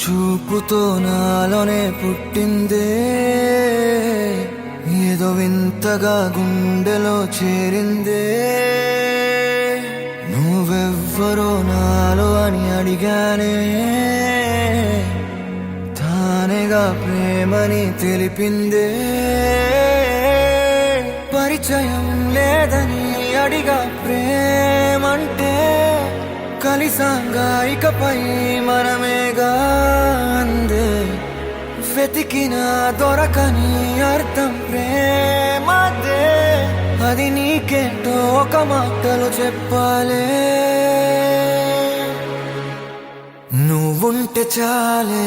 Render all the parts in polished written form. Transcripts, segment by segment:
చూపుతో నాలోనే పుట్టిందే, ఏదో వింతగా గుండెలో చేరిందే. నువ్వెవ్వరో నాలో అని అడిగానే, తానేగా ప్రేమని తెలిపిందే. పరిచయం లేదని అడిగా ప్రేమంటే, కలిసాంగా ఇకపై మనమేగా అందే. వెతికినా దొరకని అర్థం ప్రేమదే, అది నీకేంటో ఒక మాటలో చెప్పాలే. నువ్వుంటే చాలే,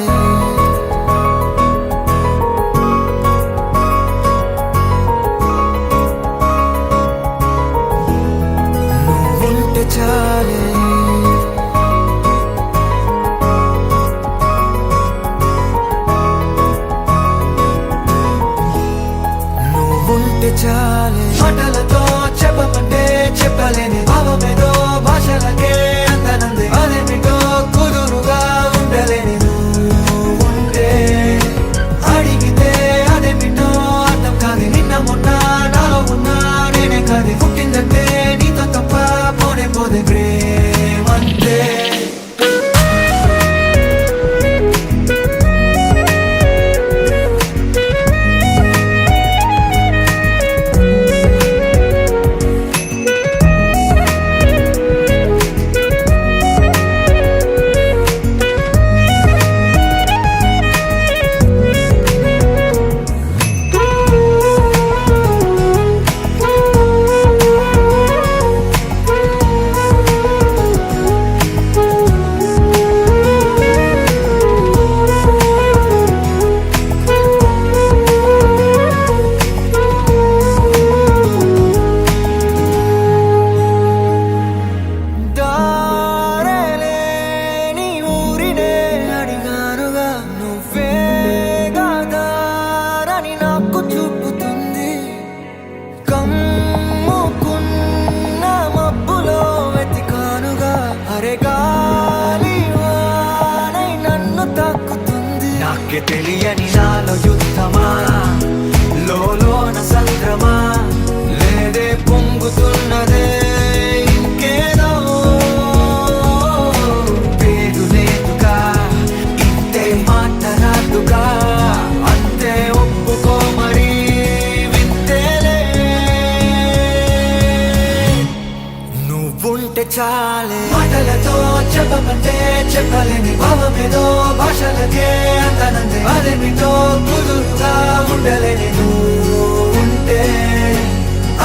నువ్వుంటే చాలే, నువ్వుంటే చాలే. మాటలతో చెప్పమంటే చెప్పలేని భావమేదో భాషలకే అందనంది. అదేమిటో కుదురుగా ఉండలేని నువ్వుంటే, అడిగితే అదేమిటో అర్థం కాదు. నిన్న మొన్న నాలో ఉన్నా నేనే కాదు. పుట్టిందంటే నీతో తప్ప పోనే పోదే ప్రేమంతే. తెలియని నాలో యుద్ధమా, లోన సంద్రమా, లేదే పొంగుతున్నదే ఇంకేదో. పేరు లేదుగా, ఇంతే మాట రాదుగా, అంతే ఒప్పుకో మరి వింతేలే. నువ్వుంటే చాలే, మాటలతో చెప్పమంటే చెప్పలేని భావమేదో భాషలకే అందనంది. అదేమిటో కుదురుగా ఉండలేని నువ్వుంటే,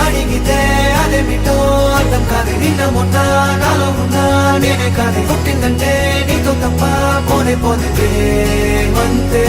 అడిగితే అదేమిటో అర్థం కాదు. నిన్న మొన్న నాలో ఉన్నా నేనే కాదు. పుట్టిందంటే నీతో తప్ప పోనే పోతే ప్రేమంతే.